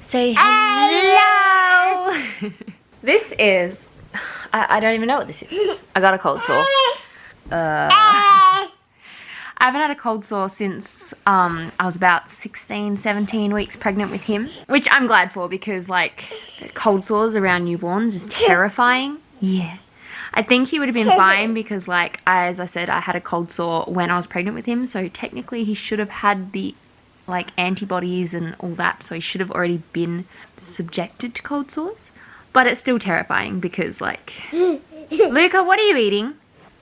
Say hello. This is, I don't even know what this is. I got a cold sore. I haven't had a cold sore since I was about 16, 17 weeks pregnant with him, which I'm glad for because like cold sores around newborns is terrifying. Yeah. I think he would have been fine because like, as I said, I had a cold sore when I was pregnant with him. So technically he should have had the like antibodies and all that. So he should have already been subjected to cold sores. But it's still terrifying because like, Luca, what are you eating?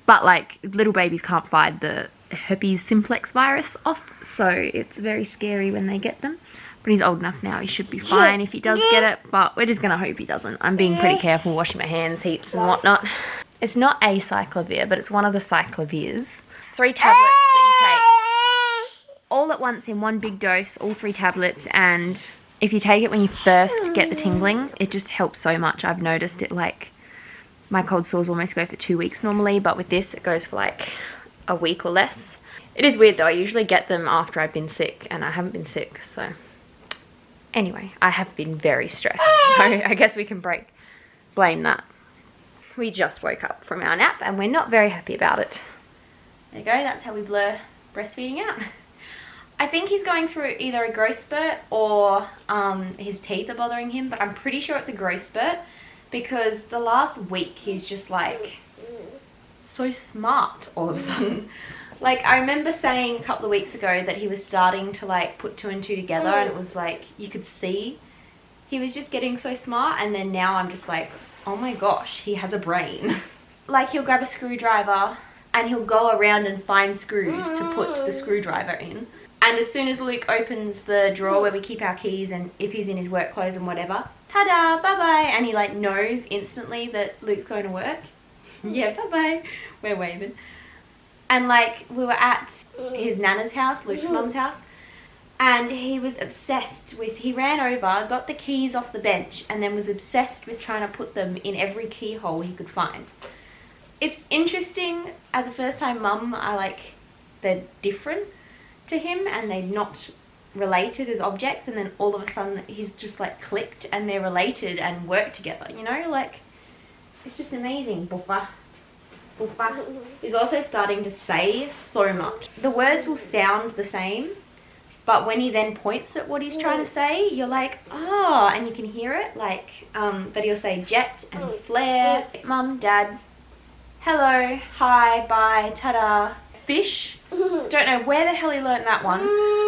But like little babies can't fight the herpes simplex virus off. So it's very scary when they get them. But he's old enough now, he should be fine if he does get it. But we're just going to hope he doesn't. I'm being pretty careful, washing my hands heaps and whatnot. It's not a cyclovir, but it's one of the cyclovirs. 3 tablets that you take all at once in one big dose, all 3 tablets. And if you take it when you first get the tingling, it just helps so much. I've noticed it, like, my cold sores almost go for 2 weeks normally, but with this it goes for like a week or less. It is weird though, I usually get them after I've been sick, and I haven't been sick, so anyway, I have been very stressed, so I guess we can blame that. We just woke up from our nap and we're not very happy about it. There you go, that's how we blur breastfeeding out. I think he's going through either a growth spurt or his teeth are bothering him, but I'm pretty sure it's a growth spurt because the last week he's just like so smart all of a sudden. Like, I remember saying a couple of weeks ago that he was starting to like put 2 and 2 together, and it was like you could see he was just getting so smart, and then now I'm just like, oh my gosh, he has a brain. Like, he'll grab a screwdriver and he'll go around and find screws to put the screwdriver in. And as soon as Luke opens the drawer where we keep our keys, and if he's in his work clothes and whatever, ta-da, bye-bye, and he like knows instantly that Luke's going to work. Yeah, bye-bye, we're waving. And like, we were at his nana's house, Luke's mum's house, and he was obsessed with, he ran over, got the keys off the bench, and then was obsessed with trying to put them in every keyhole he could find. It's interesting, as a first-time mum, they're different to him, and they're not related as objects, and then all of a sudden he's just like clicked and they're related and work together, you know, like, it's just amazing. Buffer. Buffer. He's also starting to say so much. The words will sound the same, but when he then points at what he's trying to say, you're like, oh, and you can hear it, like, but he'll say jet and flare, mum, dad, hello, hi, bye, ta-da, fish. Don't know where the hell he learnt that one,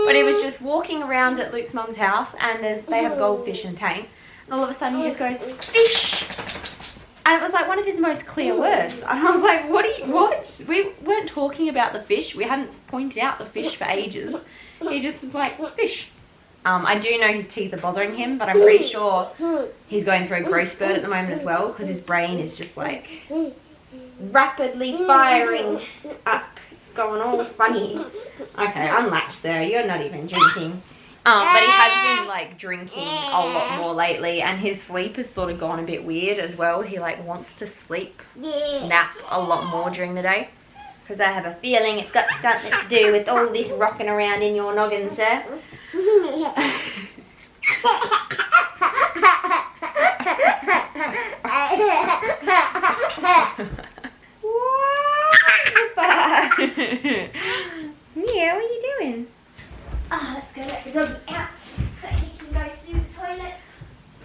but he was just walking around at Luke's mum's house, and they have goldfish in a tank, and all of a sudden he just goes, fish. And it was like one of his most clear words. And I was like, what? We weren't talking about the fish. We hadn't pointed out the fish for ages. He just was like, fish. I do know his teeth are bothering him, but I'm pretty sure he's going through a growth spurt at the moment as well, because his brain is just like rapidly firing up. It's going all funny. Okay, unlatch, Sarah. You're not even drinking. But he has been like drinking a lot more lately, and his sleep has sort of gone a bit weird as well. He like wants to sleep, nap a lot more during the day, because I have a feeling it's got something to do with all this rocking around in your noggin, sir. Yeah, what are you doing? Oh, let's go let the doggy out so he can go to the toilet.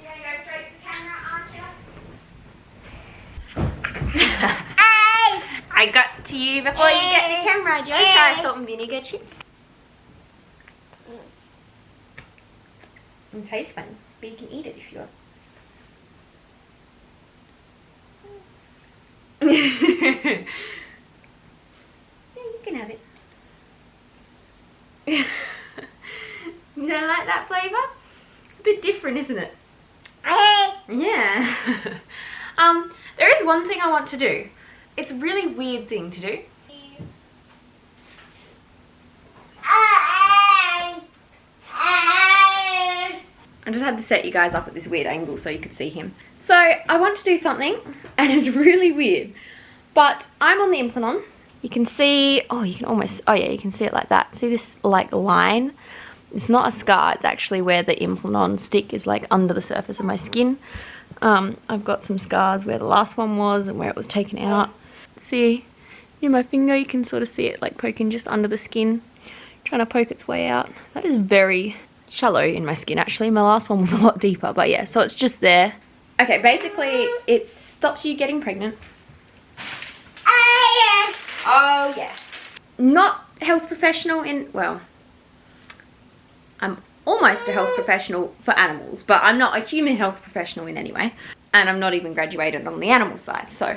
You're going to go straight to the camera, aren't you? I got to you before you get the camera. Do you want to try a salt and vinegar chip? It tastes fun, but you can eat it if you want. Yeah, you can have it. You don't like that flavour? It's a bit different, isn't it? Yeah. There is one thing I want to do. It's a really weird thing to do. I just had to set you guys up at this weird angle so you could see him. So I want to do something, and it's really weird. But I'm on the Implanon. You can see, oh, you can almost, oh yeah, you can see it like that. See this like line? It's not a scar, it's actually where the Implanon stick is like under the surface of my skin. I've got some scars where the last one was and where it was taken out. See, in my finger you can sort of see it like poking just under the skin, trying to poke its way out. That is very shallow in my skin actually. My last one was a lot deeper, but yeah, so it's just there. Okay, basically it stops you getting pregnant. Oh yeah. Not health professional in, well, I'm almost a health professional for animals, but I'm not a human health professional in any way. And I'm not even graduated on the animal side. So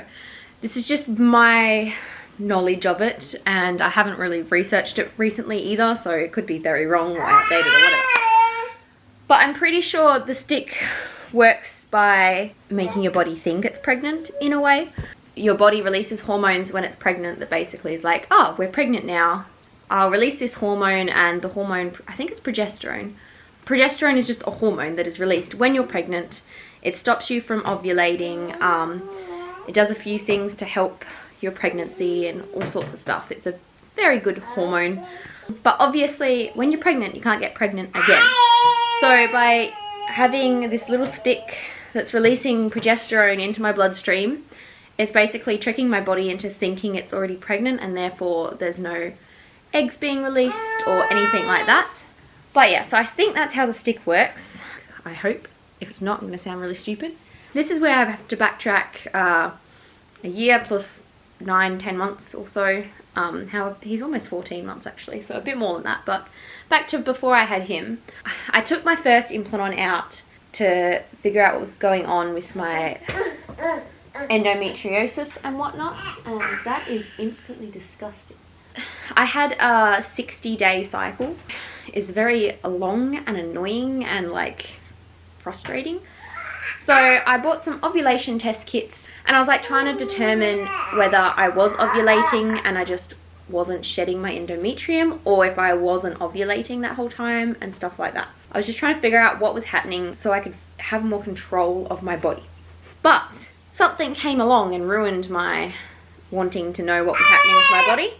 this is just my knowledge of it, and I haven't really researched it recently either, so it could be very wrong or outdated or whatever. But I'm pretty sure the stick works by making your body think it's pregnant in a way. Your body releases hormones when it's pregnant that basically is like, oh, we're pregnant now. I'll release this hormone, and the hormone, I think it's progesterone. Progesterone is just a hormone that is released when you're pregnant. It stops you from ovulating. It does a few things to help your pregnancy and all sorts of stuff. It's a very good hormone. But obviously, when you're pregnant, you can't get pregnant again. So by having this little stick that's releasing progesterone into my bloodstream, it's basically tricking my body into thinking it's already pregnant, and therefore there's no eggs being released or anything like that. But yeah, so I think that's how the stick works. I hope. If it's not, I'm going to sound really stupid. This is where I have to backtrack a year plus 9-10 months or so. He's almost 14 months actually, so a bit more than that. But back to before I had him, I took my first Implanon out to figure out what was going on with my endometriosis and whatnot, and that is instantly disgusting. I had a 60-day cycle. It's very long and annoying and like frustrating. So I bought some ovulation test kits, and I was like trying to determine whether I was ovulating and I just wasn't shedding my endometrium, or if I wasn't ovulating that whole time and stuff like that. I was just trying to figure out what was happening so I could have more control of my body. But something came along and ruined my wanting to know what was happening with my body.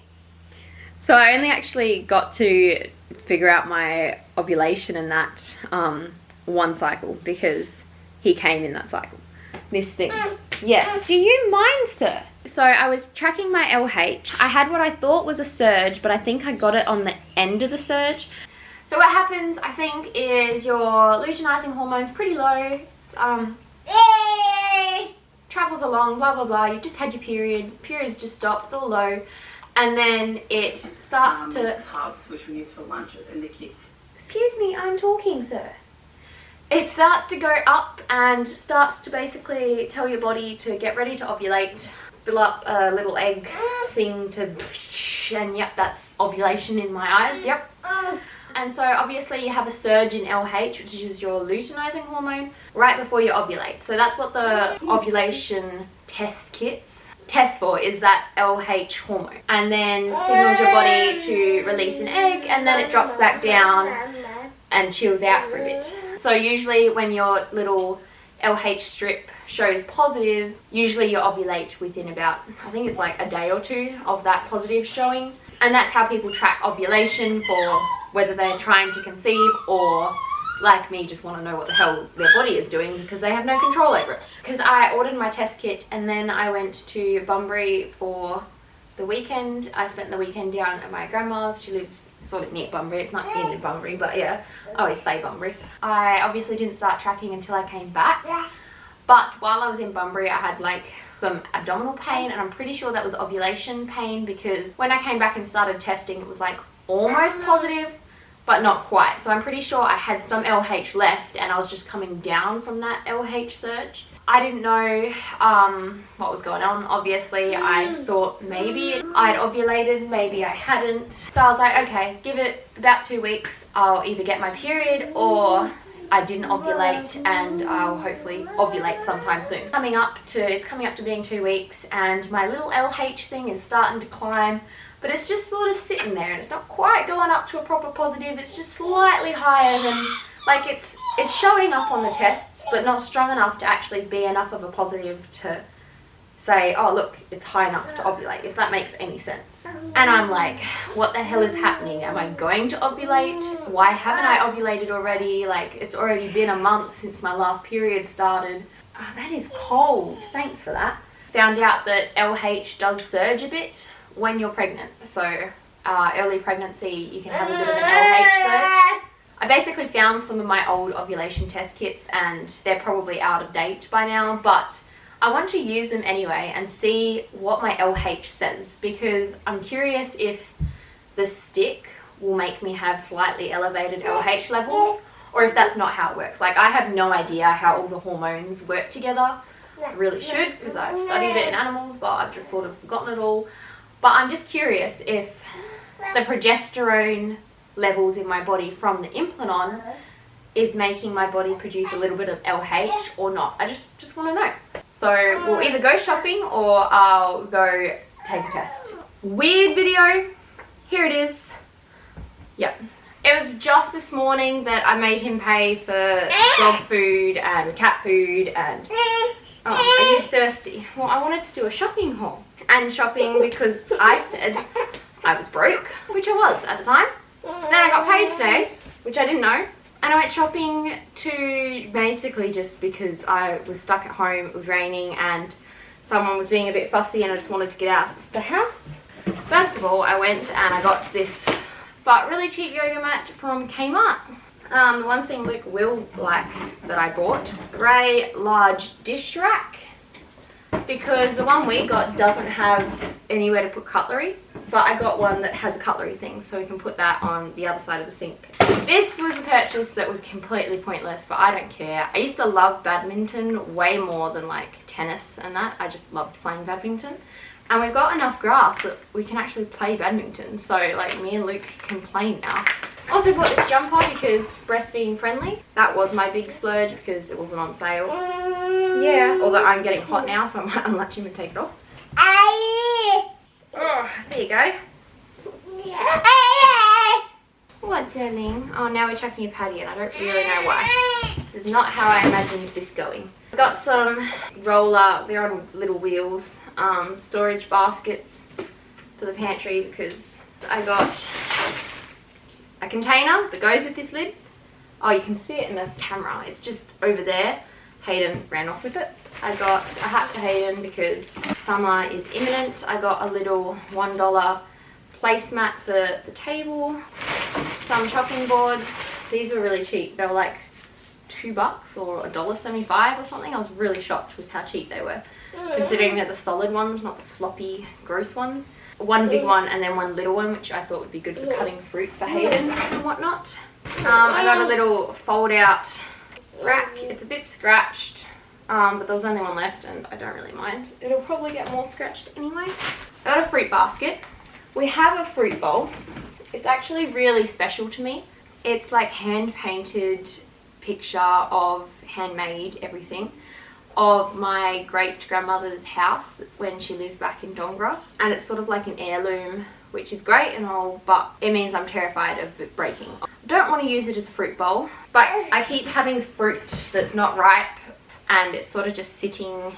So I only actually got to figure out my ovulation in that one cycle, because he came in that cycle. This thing. Yeah. Do you mind, sir? So I was tracking my LH. I had what I thought was a surge, but I think I got it on the end of the surge. So what happens, I think, is your luteinizing hormone's pretty low. It's, travels along, blah, blah, blah. You've just had your period. Period's just stopped. It's all low. And then it starts to... Tubs, which we use for lunches, and the kids. Excuse me, I'm talking, sir. It starts to go up and starts to basically tell your body to get ready to ovulate. Fill up a little egg thing to... And yep, that's ovulation in my eyes, yep. And so obviously you have a surge in LH, which is your luteinizing hormone, right before you ovulate. So that's what the ovulation test kits test for, is that LH hormone. And then signals your body to release an egg, and then it drops back down and chills out for a bit. So usually when your little LH strip shows positive, usually you ovulate within about, I think it's like a day or two of that positive showing. And that's how people track ovulation, for whether they're trying to conceive or, like me, just want to know what the hell their body is doing because they have no control over it. Because I ordered my test kit and then I went to Bunbury for the weekend. I spent the weekend down at my grandma's. She lives sort of near Bunbury. It's not in Bunbury, but yeah, I always say Bunbury. I obviously didn't start tracking until I came back. But while I was in Bunbury, I had like some abdominal pain, and I'm pretty sure that was ovulation pain, because when I came back and started testing, it was like almost positive, but not quite. So I'm pretty sure I had some LH left, and I was just coming down from that LH surge. I didn't know what was going on. Obviously, I thought maybe I'd ovulated, maybe I hadn't. So I was like, okay, give it about 2 weeks. I'll either get my period or I didn't ovulate, and I'll hopefully ovulate sometime soon. It's coming up to being 2 weeks, and my little LH thing is starting to climb, but it's just sort of sitting there, and it's not quite going up to a proper positive. It's just slightly higher than, like, it's showing up on the tests, but not strong enough to actually be enough of a positive to say, oh look, it's high enough to ovulate, if that makes any sense. And I'm like, what the hell is happening? Am I going to ovulate? Why haven't I ovulated already? Like, it's already been a month since my last period started. Oh, that is cold. Thanks for that. Found out that LH does surge a bit when you're pregnant. So early pregnancy, you can have a bit of an LH surge. I basically found some of my old ovulation test kits and they're probably out of date by now, but I want to use them anyway and see what my LH says, because I'm curious if the stick will make me have slightly elevated LH levels, or if that's not how it works. Like, I have no idea how all the hormones work together. I really should, because I've studied it in animals, but I've just sort of forgotten it all. But I'm just curious if the progesterone levels in my body from the Implanon is making my body produce a little bit of LH or not. I just want to know. So we'll either go shopping or I'll go take a test. Weird video. Here it is. Yep. It was just this morning that I made him pay for dog food and cat food and... Oh, are you thirsty? Well, I wanted to do a shopping haul. And shopping because I said I was broke, which I was at the time. Then I got paid today, which I didn't know. And I went shopping to basically just because I was stuck at home, it was raining and someone was being a bit fussy and I just wanted to get out of the house. First of all, I went and I got this but really cheap yoga mat from Kmart. The one thing Luke will like that I bought, grey large dish rack, because the one we got doesn't have anywhere to put cutlery, but I got one that has a cutlery thing so we can put that on the other side of the sink. This was a purchase that was completely pointless, but I don't care. I used to love badminton way more than like tennis and that. I just loved playing badminton. And we've got enough grass that we can actually play badminton. So like me and Luke can play now. Also bought this jumper because breastfeeding friendly. That was my big splurge because it wasn't on sale. Yeah, although I'm getting hot now so I might unlatch him and take it off. Oh, there you go. What, darling? Oh, now we're chucking a patty and I don't really know why. This is not how I imagined this going. I got some roller, they're on little wheels, storage baskets for the pantry because I got a container that goes with this lid. Oh, you can see it in the camera. It's just over there. Hayden ran off with it. I got a hat for Hayden because summer is imminent. I got a little $1 placemat for the table. Some chopping boards. These were really cheap. They were like $2 or $1.75 or something. I was really shocked with how cheap they were, considering they're the solid ones, not the floppy, gross ones. One big one and then one little one, which I thought would be good for cutting fruit for Hayden and whatnot. I got a little fold-out rack. It's a bit scratched, but there was only one left and I don't really mind. It'll probably get more scratched anyway. I got a fruit basket. We have a fruit bowl. It's actually really special to me. It's like hand-painted picture of handmade everything of my great-grandmother's house when she lived back in Dongra, and it's sort of like an heirloom, which is great and all, but it means I'm terrified of it breaking. I don't want to use it as a fruit bowl, but I keep having fruit that's not ripe and it's sort of just sitting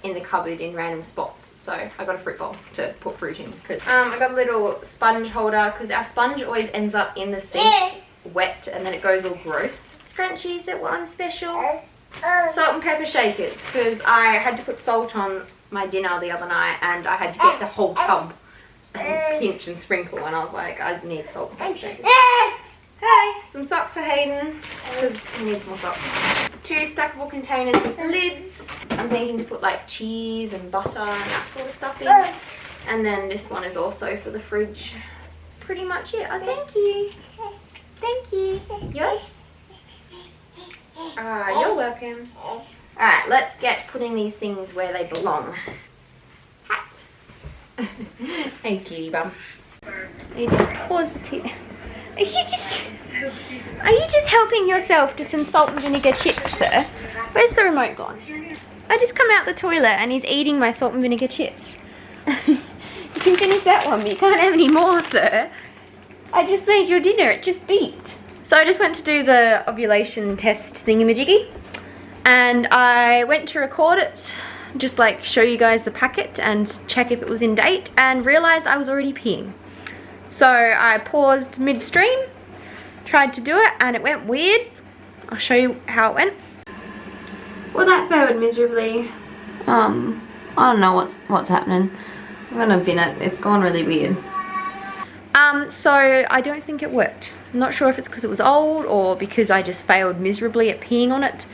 in the cupboard in random spots, so I got a fruit bowl to put fruit in. I got a little sponge holder because our sponge always ends up in the sink wet and then it goes all gross. Scrunchies that were on special. Salt and pepper shakers because I had to put salt on my dinner the other night and I had to get the whole tub and pinch and sprinkle, and I was like, I need salt and pepper shakers. Okay, some socks for Hayden because he needs more socks. 2 stackable containers with lids. I'm thinking to put like cheese and butter and that sort of stuff in. And then this one is also for the fridge. Pretty much it. Oh, thank you. Thank you. Yes? You're welcome. Alright, let's get putting these things where they belong. Hat. Hey, cutie bum. I need to pause the tea. Are you just helping yourself to some salt and vinegar chips, sir? Where's the remote gone? I just come out the toilet and he's eating my salt and vinegar chips. You can finish that one, but you can't have any more, sir. I just made your dinner, it just beeped. So I just went to do the ovulation test thingamajiggy and I went to record it just like show you guys the packet and check if it was in date, and realized I was already peeing. So I paused midstream, tried to do it, and it went weird. I'll show you how it went. Well, that failed miserably. I don't know what's happening. I'm gonna bin it. It's gone really weird. So I don't think it worked. I'm not sure if it's because it was old or because I just failed miserably at peeing on it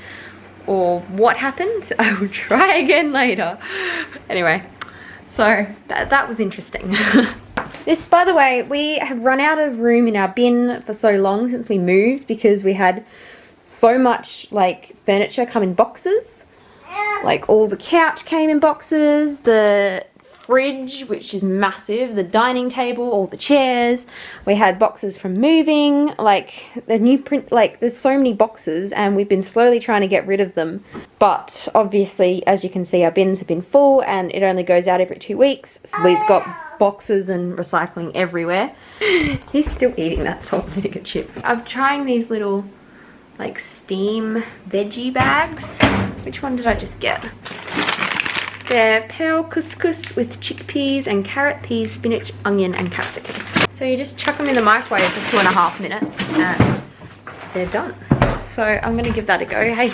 or what happened. I will try again later. Anyway, so that was interesting. This, by the way, we have run out of room in our bin for so long since we moved because we had so much like furniture come in boxes. Like all the couch came in boxes, the fridge, which is massive, the dining table, all the chairs. We had boxes from moving, like the new print, like there's so many boxes and we've been slowly trying to get rid of them. But obviously, as you can see, our bins have been full and it only goes out every 2 weeks. So we've got boxes and recycling everywhere. He's still eating that salt and vinegar chip. I'm trying these little like steam veggie bags. Which one did I just get? They're pearl couscous with chickpeas and carrot, peas, spinach, onion and capsicum. So you just chuck them in the microwave for 2.5 minutes and they're done. So I'm going to give that a go. Hey,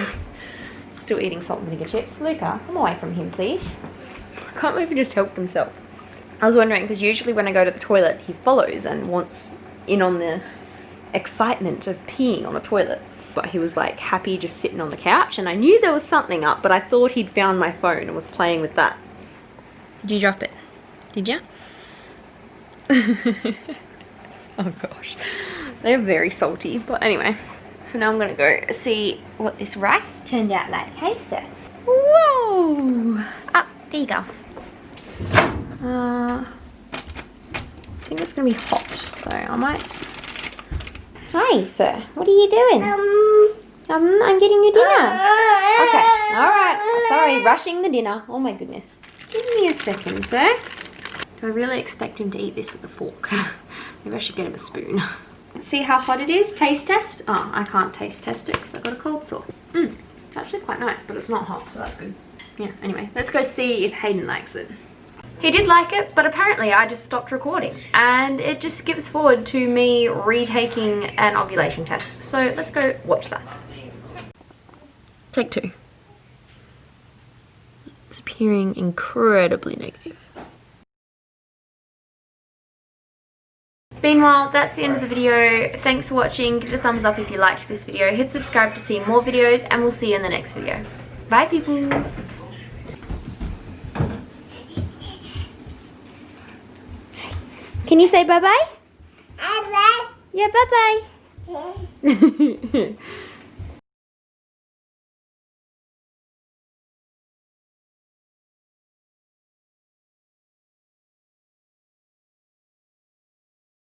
still eating salt and vinegar chips. Luca, come away from him please. I can't believe he just helped himself. I was wondering because usually when I go to the toilet he follows and wants in on the excitement of peeing on the toilet. But he was like happy just sitting on the couch and I knew there was something up, but I thought he'd found my phone and was playing with that. Did you drop it? Did you? Oh gosh. They're very salty, but anyway. So now I'm gonna go see what this rice turned out like. Hey sir. Whoa! Up, there you go. I think it's gonna be hot, so I might. Hi, sir. What are you doing? I'm getting your dinner. Okay. All right. Sorry, rushing the dinner. Oh my goodness. Give me a second, sir. Do I really expect him to eat this with a fork? Maybe I should get him a spoon. Let's see how hot it is. Taste test. Oh, I can't taste test it because I've got a cold sore. It's actually quite nice, but it's not hot, so that's good. Yeah, anyway, let's go see if Hayden likes it. He did like it, but apparently I just stopped recording and it just skips forward to me retaking an ovulation test. So let's go watch that. Take 2. It's appearing incredibly negative. Meanwhile, that's the end of the video. Thanks for watching. Give it a thumbs up if you liked this video. Hit subscribe to see more videos and we'll see you in the next video. Bye peoples. Can you say bye-bye? Bye-bye. Yeah, bye-bye.